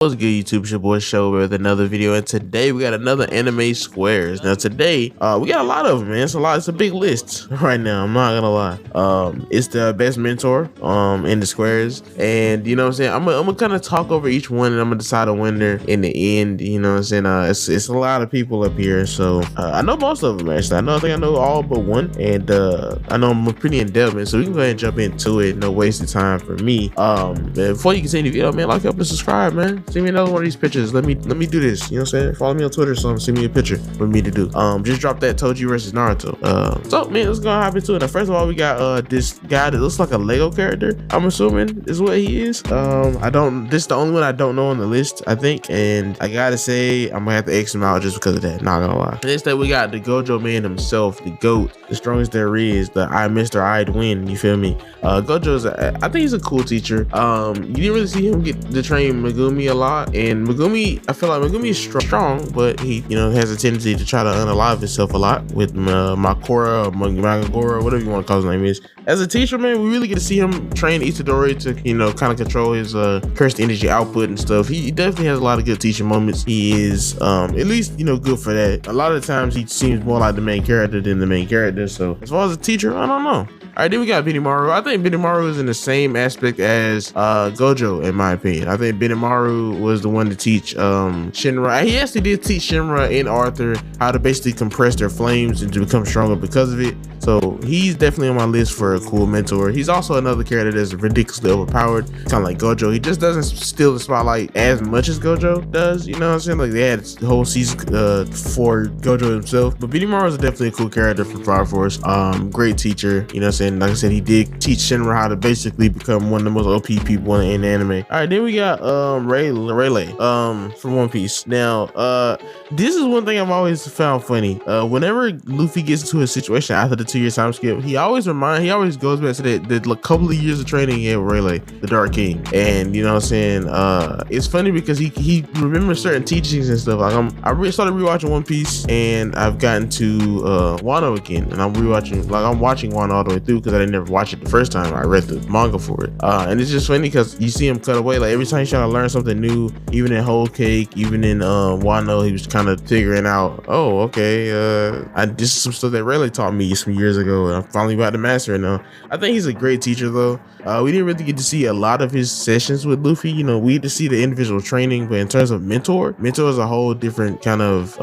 What's good, YouTube? It's your boy Show with another video, and today we got another anime squares. Now today, we got a lot of them, man. It's a big list right now. I'm not gonna lie. It's the best mentor in the squares, and you know what I'm saying. I'm gonna kind of talk over each one, and I'm gonna decide a winner in the end. You know what I'm saying. It's a lot of people up here, so I know most of them actually. I think I know all but one, and I know I'm pretty in depth, man. So we can go ahead and jump into it. No wasted time for me. Before you continue the video, man, like up and subscribe, man. Send me another one of these pictures. Let me do this. You know what I'm saying? Follow me on Twitter, so send me a picture for me to do. Just drop that Toji versus Naruto. So man, let's go hop into it. Now, first of all, we got this guy that looks like a Lego character. I'm assuming is what he is. This is the only one I don't know on the list, I think, and I gotta say I'm gonna have to X him out just because of that. Not gonna lie. Next up, we got the Gojo man himself, the GOAT, the strongest there is, the Mr. I'd win. You feel me? Gojo's I think he's a cool teacher. You didn't really see him get to train Megumi a lot, and Megumi, I feel like Megumi is strong, but he, you know, has a tendency to try to unalive himself a lot with Makora or Magagora, whatever you want to call his name is. As a teacher, man, we really get to see him train Itadori to, you know, kind of control his cursed energy output and stuff. He definitely has a lot of good teaching moments. He is at least, you know, good for that. A lot of the times he seems more like the main character than the main character. So as far as a teacher, I don't know. All right, then we got Benimaru. I think Benimaru is in the same aspect as Gojo, in my opinion. I think Benimaru was the one to teach Shinra. He actually did teach Shinra and Arthur how to basically compress their flames and to become stronger because of it. So he's definitely on my list for a cool mentor. He's also another character that's ridiculously overpowered, kind of like Gojo. He just doesn't steal the spotlight as much as Gojo does. You know what I'm saying? Like they had the whole season for Gojo himself. But Benimaru is definitely a cool character from Fire Force. Great teacher. You know what I'm saying? Like I said, he did teach Shinra how to basically become one of the most OP people in anime. All right, then we got Rayleigh from One Piece. Now, this is one thing I've always found funny. Whenever Luffy gets into a situation after the 2-year time skip, he always goes back to the couple of years of training he had with Rayleigh, the Dark King. And you know what I'm saying? It's funny because he remembers certain teachings and stuff. Like I started rewatching One Piece, and I've gotten to Wano again, and I'm watching Wano all the way through because I didn't never watch it the first time. I read the manga for it, and it's just funny because you see him cut away. Like every time he's trying to learn something new, even in Whole Cake, even in Wano, he was kind of figuring out, oh, okay, this is some stuff that Rayleigh taught me some years ago, and I'm finally about to master it now. I think he's a great teacher though. We didn't really get to see a lot of his sessions with Luffy. You know, we get to see the individual training, but in terms of mentor is a whole different kind of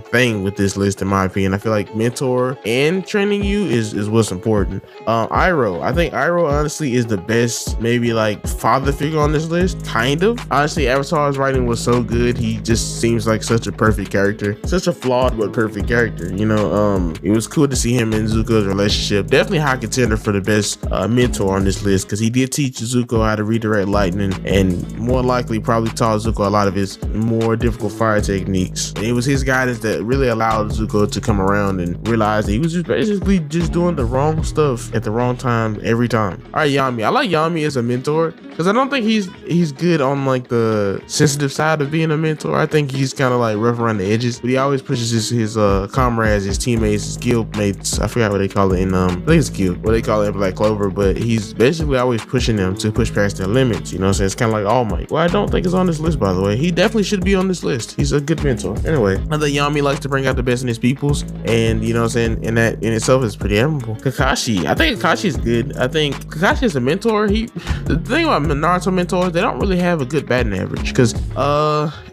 thing with this list, in my opinion. I feel like mentor and training you is what's important. Iroh, I think Iroh honestly is the best, maybe like father figure on this list, kind of. Honestly, Avatar's writing was so good. He just seems like such a perfect character, such a flawed but perfect character. You know, it was cool to see him and Zuko's relationship. Definitely high contender for the best mentor on this list, because he did teach Zuko how to redirect lightning, and more likely probably taught Zuko a lot of his more difficult fire techniques. And it was his guidance that really allowed Zuko to come around and realize that he was just basically just doing the wrong stuff at the wrong time every time. All right, Yami. I like Yami as a mentor because I don't think he's good on like the sensitive side of being a mentor. I think he's kind of like rough around the edges, but he always pushes his comrades, his teammates, his guild mates. I forgot what they call it in I think it's guild, what they call it in Black Clover, but he's basically always pushing them to push past their limits. You know what I'm saying? It's kind of like All Might. Well, I don't think it's on this list, by the way. He definitely should be on this list. He's a good mentor. Anyway, I think Yami likes to bring out the best in his peoples, and you know what I'm saying, and that in itself is pretty admirable. Kakashi, I think Kakashi is good. I think Kakashi is a mentor. The thing about Naruto mentors, they don't really have a good batting average, because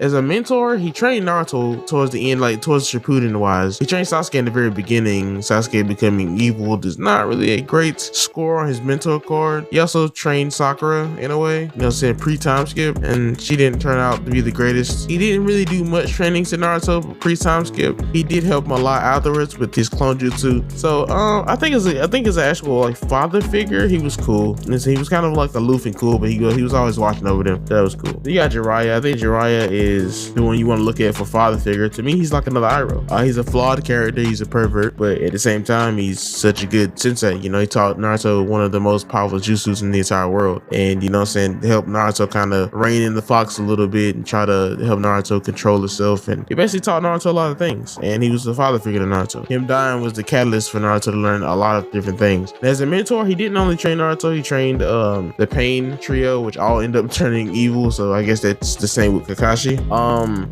as a mentor, he trained Naruto towards the end, like towards Shippuden wise. He trained Sasuke in the very beginning. Sasuke becoming evil does not really a great score on his mentor card. He also trained Sakura in a way, you know what I'm saying, pre-time skip, and she didn't turn out to be the greatest. He didn't really do much training to Naruto pre-time skip. He did help him a lot afterwards with his clone jutsu. So I think as an actual like father figure, he was cool. And he was kind of like aloof and cool, but he was always watching over them. That was cool. You got Jiraiya. I think Jiraiya is the one you want to look at for father figure. To me, he's like another Iroh. He's a flawed character. He's a pervert, but at the same time, he's such a good sensei. You know, he taught Naruto one of the most powerful jutsus in the entire world, and you know what I'm saying, help Naruto kind of rein in the fox a little bit and try to help Naruto control himself. And he basically taught Naruto a lot of things, and he was the father figure to Naruto. Him dying was the catalyst for Naruto to learn a lot of different things. And as a mentor, he didn't only train Naruto, he trained the Pain trio, which all end up turning evil. So I guess that's the same with Kakashi.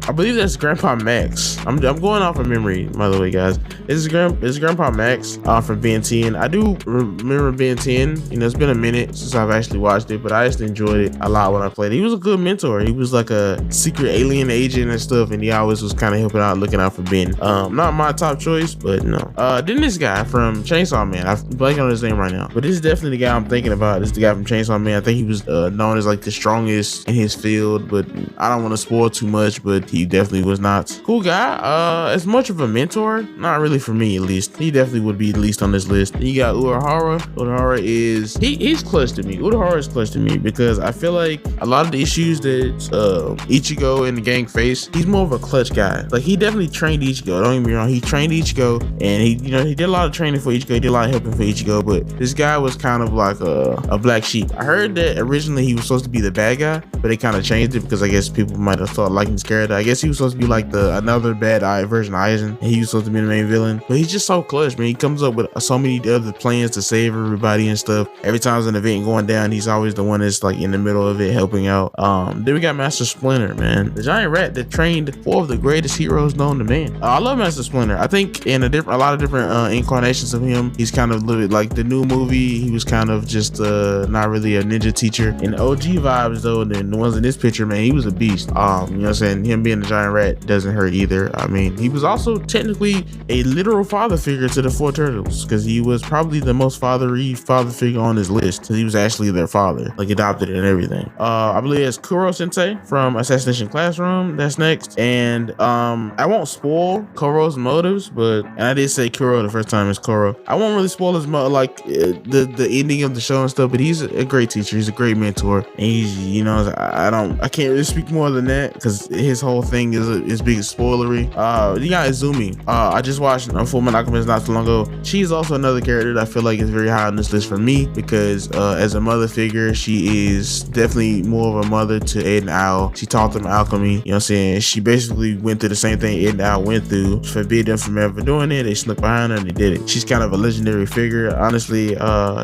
I believe that's Grandpa Max. I'm going off of memory, by the way, guys. This is Grandpa Max from Ben 10. I do remember Ben 10. You know, it's been a minute since I've actually watched it, but I actually enjoyed it a lot when I played it. He was a good mentor. He was like a secret alien agent and stuff, and he always was kind of helping out, looking out for Ben. Not my top choice, but no. Then this guy from Chainsaw Man, I'm blanking on his name right now, but this is definitely the guy I'm thinking about. This is the guy from Chainsaw Man. I think he was known as like the strongest in his field, but I don't want to spoil too much, but he definitely was not. Cool guy. As much of a mentor, not really for me at least. He definitely would be the least on this list. Then you got Urahara. Urahara is he's clutch to me. Urahara is clutch to me because I feel like a lot of the issues that Ichigo and the gang face, he's more of a clutch guy. Like he definitely trained Ichigo. Don't get me wrong. He trained Ichigo, and he did a lot of training for Ichigo. He did a lot of helping for Ichigo, but this guy was kind of like a black sheep. I heard that originally he was supposed to be the bad guy, but they kind of changed it because I guess people might have thought liking his character. I guess he was supposed to be like another bad version of Aizen, and he was supposed to be the main villain. But he's just so clutch, man. He comes up with so many other plans to save everybody and stuff. Every time there's an event going down, he's always the one that's like in the middle of it, helping out. Then we got Master Splinter, man, the giant rat that trained 4 of the greatest heroes known to man. I love Master Splinter. I think in a lot of different incarnations of him, he's kind of like the new movie. He was kind of just not really a ninja teacher. In OG vibes though, and then the ones in this picture, man, he was a beast. You know what I'm saying? Him being a giant rat doesn't hurt either. I mean, he was also technically a literal father figure to the 4 turtles, because he was probably the most father figure on his list, because he was actually their father, like adopted and everything. I believe it's Kuro Sensei from Assassination Classroom. That's next. And I won't spoil Kuro's motives, and I did say Kuro the first time. It's Kuro. I won't really spoil his the ending of the show and stuff, but he's a great teacher. He's a great mentor, and he's, you know, I can't really speak more than that because his whole thing is big spoilery. You got Izumi. I just watched Fullmetal Alchemist not too long ago. She's also another character that I feel like is very high on this list for me because as a mother figure, she is definitely more of a mother to Ed and Al. She taught them alchemy. You know what I'm saying? She basically went through the same thing Ed and Al went through. Forbid them from ever doing it. They snuck behind her and they did it. She's kind of a legendary figure. Honestly,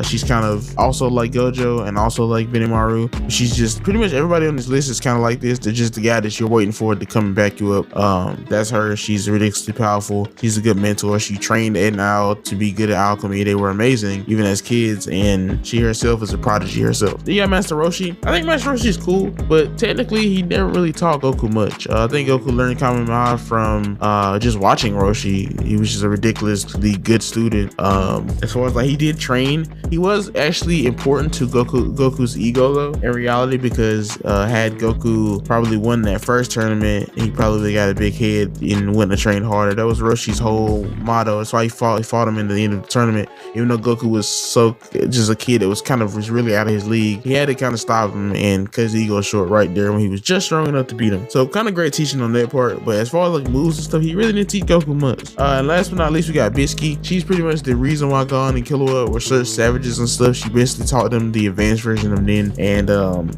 she's kind of also like Gojo and also like Benimaru. She's just pretty much everybody on this list is kind of like this. They're just the guy that you're waiting for to come and back you up. That's her. She's ridiculously powerful. She's a good mentor. She trained Ed and Al to be good at alchemy. They were amazing even as kids, and she herself is a prodigy herself. Then you got Master Roshi. I think Master Roshi is cool, but technically he never really taught Goku much. I think Goku learned Kamehameha from just watching Roshi. He was just a ridiculously good student. As far as like he did train, he was actually important to Goku's ego though in reality, because had Goku probably won that first tournament, he probably got a big head and wouldn't have trained harder. That was Roshi's whole motto. That's why he fought him in the end of the tournament, even though Goku was so just a kid that was really out of his league. He had to kind of stop him and cut his ego short right there when he was just strong enough to beat him. So kind of great teaching on that part, but as far as like moves and stuff, he really didn't teach Goku much. And last but not least, we got Bisky. She's pretty much the reason why Gon and Killua were such savages and stuff. She basically taught them the advanced version of Nin, and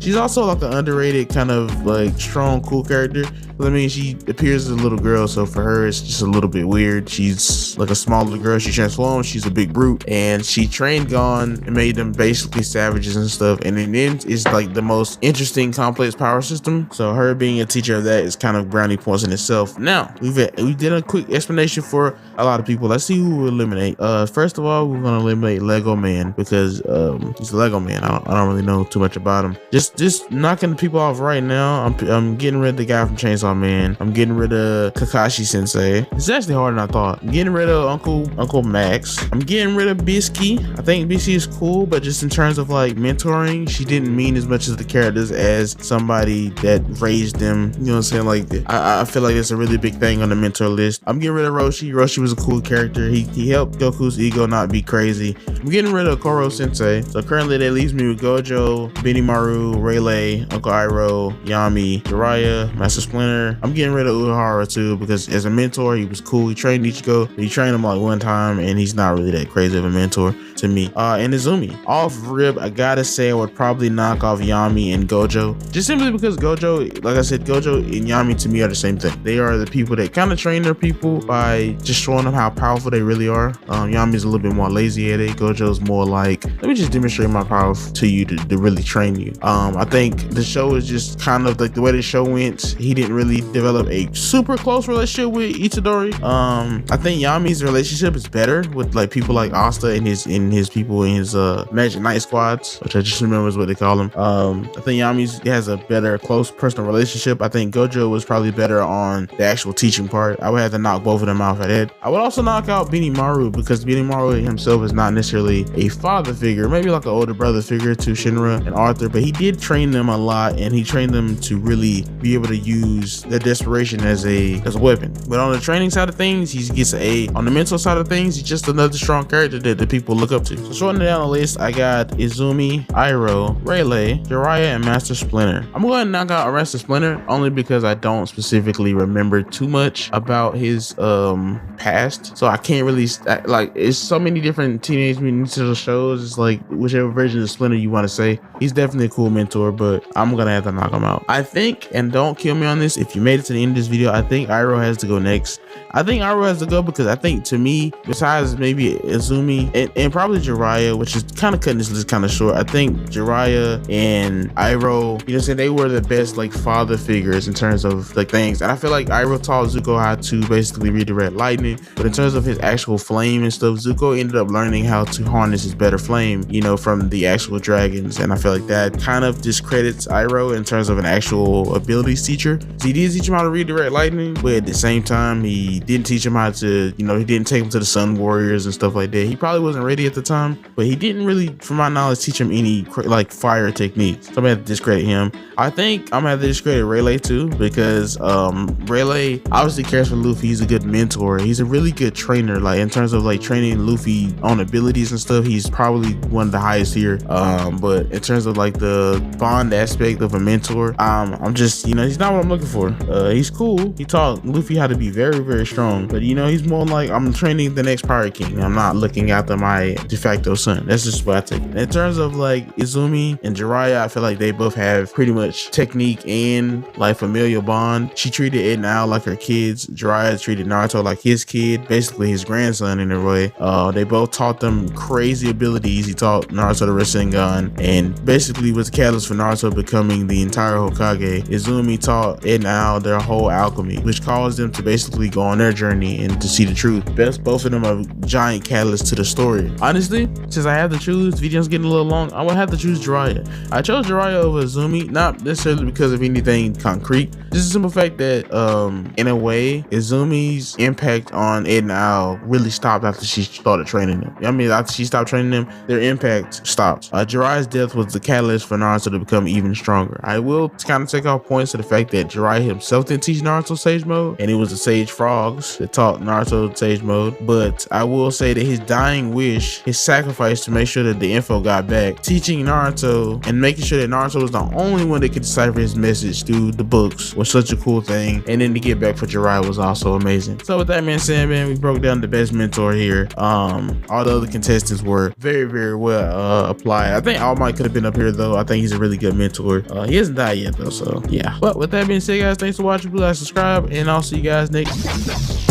she's also like an underrated kind of like strong, cool character. I mean, she appears as a little girl, so for her it's just a little bit weird. She's like a small little girl. She transforms. She's a big brute, and she trained Gon and made them basically savages and stuff. And then is like the most interesting complex power system. So her being a teacher of that is kind of brownie points in itself. Now we did a quick explanation for a lot of people. Let's see who we eliminate. First of all, we're gonna eliminate Lego Man because he's a Lego Man. I don't really know too much about him. Just knocking people off right now. I'm getting rid of the guy from Chainsaw Man. I'm getting rid of Kakashi Sensei. It's actually harder than I thought. I'm getting rid of Uncle Max. I'm getting rid of Bisky. I think Bisky is cool, but just in terms of like mentoring, she didn't mean as much as the characters as somebody that raised them. You know what I'm saying? Like I feel like it's a really big thing on the mentor list. I'm getting rid of Roshi. Roshi was a cool character. He helped Goku's ego not be crazy. I'm getting rid of Kuro Sensei. So currently that leaves me with Gojo, Benimaru, Rayleigh, Uncle Iroh, Yami, Jiraiya, Master Splinter. I'm getting rid of Urahara too because as a mentor, he was cool. He trained Ichigo. He trained him like one time, and he's not really that crazy of a mentor. to me. And Izumi. Off rip, I gotta say I would probably knock off Yami and Gojo. Just simply because Gojo, like I said, Gojo and Yami to me are the same thing. They are the people that kind of train their people by just showing them how powerful they really are. Yami's a little bit more lazy at it. Gojo's more like, let me just demonstrate my power to you to really train you. I think the show is just kind of like the way the show went. He didn't really develop a super close relationship with Itadori. I think Yami's relationship is better with like people like Asta and his people in his Magic Knight squads, which I just remember is what they call them. I think Yami's has a better close personal relationship. I think Gojo was probably better on the actual teaching part. I would have to knock both of them out for that. I would also knock out Benimaru because Benimaru himself is not necessarily a father figure, maybe like an older brother figure to Shinra and Arthur, but he did train them a lot, and he trained them to really be able to use their desperation as a weapon. But on the training side of things, he gets an A. On the mental side of things, he's just another strong character that the people look up to. So shortening down the list, I got Izumi, Iroh, Rayleigh, Jiraiya, and Master Splinter. I'm going to knock out Master Splinter only because I don't specifically remember too much about his past, so I can't really like. It's so many different Teenage Mutant Ninja Turtles shows. It's like whichever version of Splinter you want to say. He's definitely a cool mentor, but I'm gonna have to knock him out. I think, and don't kill me on this, if you made it to the end of this video, I think Iroh has to go next. I think Iroh has to go because I think, to me, besides maybe Izumi and probably Jiraiya, which is kind of cutting this list kind of short, I think Jiraiya and Iroh, you know, saying they were the best like father figures in terms of like things. And I feel like Iroh taught Zuko how to basically redirect lightning, but in terms of his actual flame and stuff, Zuko ended up learning how to harness his better flame, you know, from the actual dragons. And I feel like that kind of discredits Iroh in terms of an actual abilities teacher. So he did teach him how to redirect lightning, but at the same time, he didn't teach him how to, you know, he didn't take him to the Sun Warriors and stuff like that. He probably wasn't ready at the time, but he didn't really, from my knowledge, teach him any like fire techniques. So I'm gonna have to discredit him. I think I'm gonna have to discredit Rayleigh too, because Rayleigh obviously cares for Luffy. He's a good mentor. He's a really good trainer. Like in terms of like training Luffy on abilities and stuff, he's probably one of the highest here. But in terms of like the bond aspect of a mentor, I'm just, you know, he's not what I'm looking for. He's cool. He taught Luffy how to be very, very strong, but you know, he's more like, I'm training the next Pirate King. I'm not looking after my de facto son. That's just what I take it. In terms of like Izumi and Jiraiya, I feel like they both have pretty much technique and like familial bond. She treated Ed and Al like her kids. Jiraiya treated Naruto like his kid, basically his grandson in a way. They both taught them crazy abilities. He taught Naruto the Rasengan and basically was the catalyst for Naruto becoming the entire Hokage. Izumi taught Ed and Al their whole alchemy, which caused them to basically go on their journey and to see the truth. Both of them are giant catalysts to the story. Honestly, since I have to choose, video's getting a little long, I would have to choose Jiraiya. I chose Jiraiya over Izumi, not necessarily because of anything concrete, just the simple fact that in a way, Izumi's impact on Ed and Al really stopped after she started training them. I mean, after she stopped training them, their impact stopped. Jiraiya's death was the catalyst for Naruto to become even stronger. I will kind of take off points to the fact that Jiraiya himself didn't teach Naruto Sage Mode, and it was the Sage Frogs that taught Naruto Sage Mode. But I will say that his dying wish, his sacrifice to make sure that the info got back, teaching Naruto and making sure that Naruto was the only one that could decipher his message through the books was such a cool thing. And then to get back for Jiraiya was also amazing. So with that being said, man, we broke down the best mentor here. All the other contestants were very, very well applied. I think All Might could have been up here though. I think he's a really good mentor. He hasn't died yet though, so yeah. But with that being said, guys, thanks for watching. Please like, subscribe, and I'll see you guys next.